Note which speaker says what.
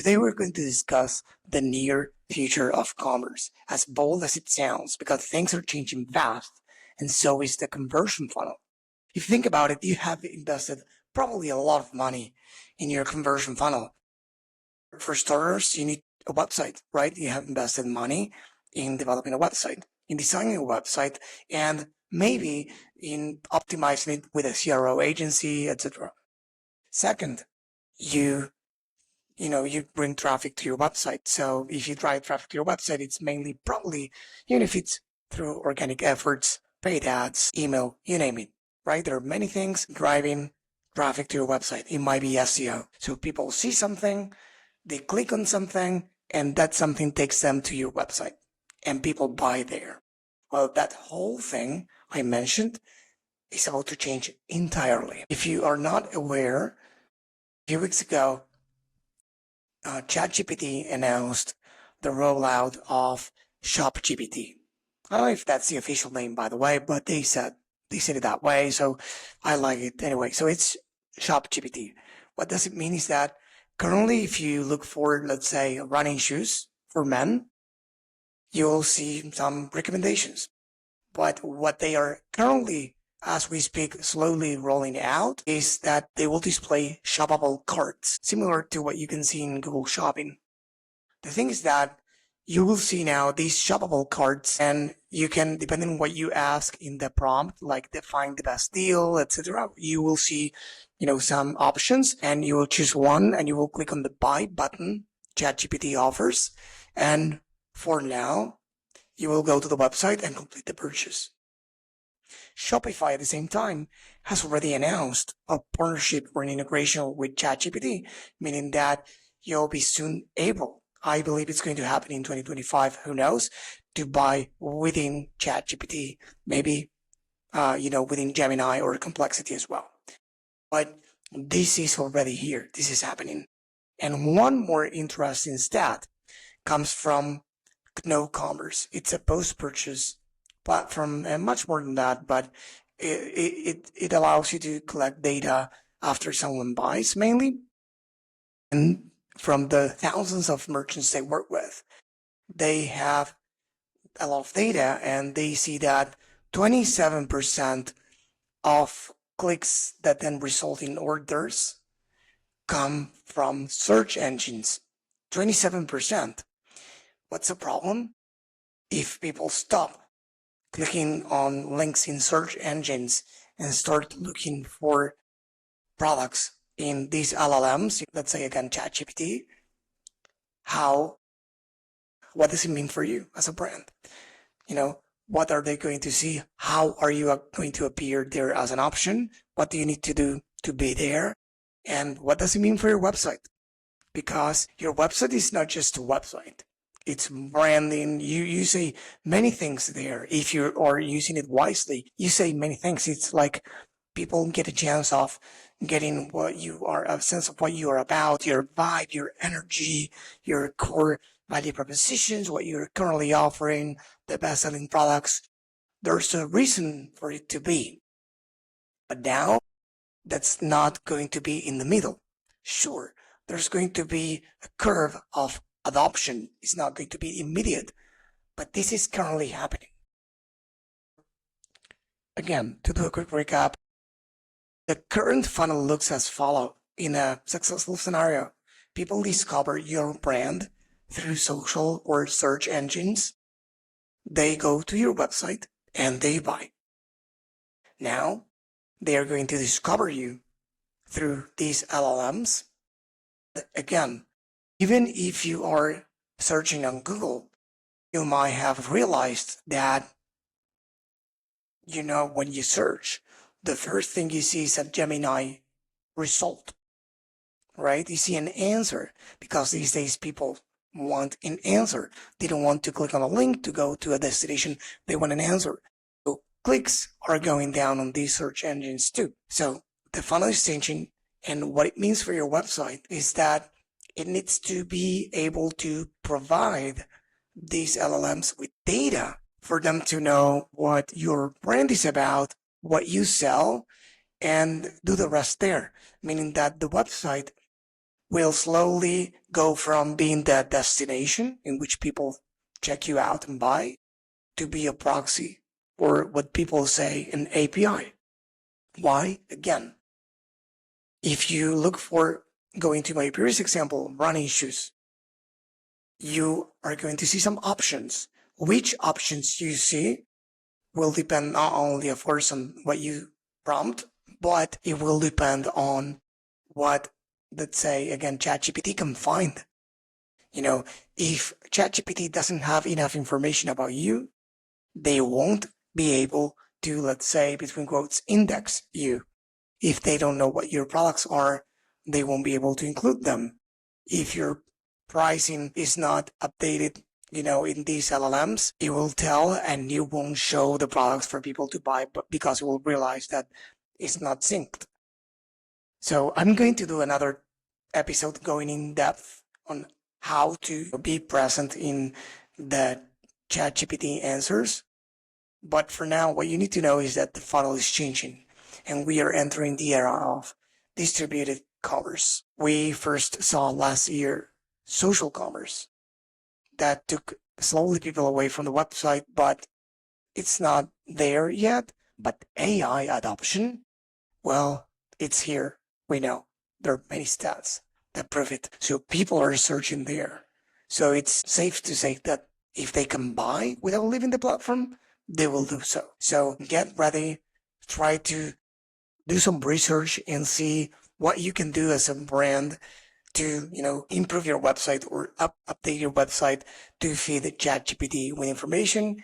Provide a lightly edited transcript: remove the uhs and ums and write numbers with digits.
Speaker 1: Today we're going to discuss the near future of commerce, as bold as it sounds, because things are changing fast, and so is the conversion funnel. If you think about it, you have invested probably a lot of money in your conversion funnel. For starters, you need a website, right? You have invested money in developing a website, in designing a website, and maybe in optimizing it with a CRO agency, etc. Second, you bring traffic to your website. So if you drive traffic to your website, it's mainly probably, even if it's through organic efforts, paid ads, email, you name it, right? There are many things driving traffic to your website. It might be SEO. So people see something, they click on something, and that something takes them to your website and people buy there. Well, that whole thing I mentioned is about to change entirely. If you are not aware, a few weeks ago, ChatGPT announced the rollout of ShopGPT. I don't know if that's the official name, by the way, but they said it that way, so I like it anyway. So it's ShopGPT. What does it mean is that currently, if you look for, let's say, running shoes for men, you'll see some recommendations. But what they are currently, as we speak, slowly rolling out is that they will display shoppable carts, similar to what you can see in Google Shopping. The thing is that you will see now these shoppable carts, and you can, depending on what you ask in the prompt, like find the best deal, etc., you will see, some options, and you will choose one, and you will click on the buy button ChatGPT offers, and for now, you will go to the website and complete the purchase. Shopify, at the same time, has already announced a partnership or an integration with ChatGPT, meaning that you'll be soon able, I believe it's going to happen in 2025, who knows, to buy within ChatGPT, maybe, within Gemini or Complexity as well. But this is already here. This is happening. And one more interesting stat comes from KnoCommerce. It's a post-purchase platform, and much more than that, but it allows you to collect data after someone buys, mainly, and from the thousands of merchants they work with. They have a lot of data, and they see that 27% of clicks that then result in orders come from search engines. 27%. What's the problem? If people stop clicking on links in search engines and start looking for products in these LLMs, let's say again ChatGPT, what does it mean for you as a brand? What are they going to see? How are you going to appear there as an option? What do you need to do to be there? And what does it mean for your website? Because your website is not just a website. It's branding. You say many things there. If you are using it wisely, you say many things. It's like people get a chance of getting a sense of what you are about, your vibe, your energy, your core value propositions, what you're currently offering, the best-selling products. There's a reason for it to be. But now, that's not going to be in the middle. Sure, there's going to be a curve of adoption. Is not going to be immediate, but this is currently happening. Again, to do a quick recap, the current funnel looks as follows. In a successful scenario, people discover your brand through social or search engines. They go to your website and they buy. Now, they are going to discover you through these LLMs. Again, even if you are searching on Google, you might have realized that, when you search, the first thing you see is a Gemini result, right? You see an answer, because these days people want an answer. They don't want to click on a link to go to a destination. They want an answer. So clicks are going down on these search engines too. So the funnel is changing, and what it means for your website is that it needs to be able to provide these LLMs with data for them to know what your brand is about, what you sell, and do the rest there. Meaning that the website will slowly go from being the destination in which people check you out and buy to be a proxy, or what people say an API. Why? Again, if you look for, going to my previous example, running shoes, you are going to see some options. Which options you see will depend not only, of course, on what you prompt, but it will depend on what, let's say, again, ChatGPT can find. If ChatGPT doesn't have enough information about you, they won't be able to, let's say, between quotes, index you. If they don't know what your products are, they won't be able to include them. If your pricing is not updated, in these LLMs, it will tell and you won't show the products for people to buy, but because it will realize that it's not synced. So I'm going to do another episode going in depth on how to be present in the ChatGPT answers. But for now, what you need to know is that the funnel is changing and we are entering the era of distributed commerce. We first saw last year social commerce that took slowly people away from the website, but it's not there yet. But AI adoption, well, it's here. We know there are many stats that prove it. So people are searching there. So it's safe to say that if they can buy without leaving the platform, they will do so. So get ready, try to do some research and see what you can do as a brand to, improve your website or update your website to feed ChatGPT with information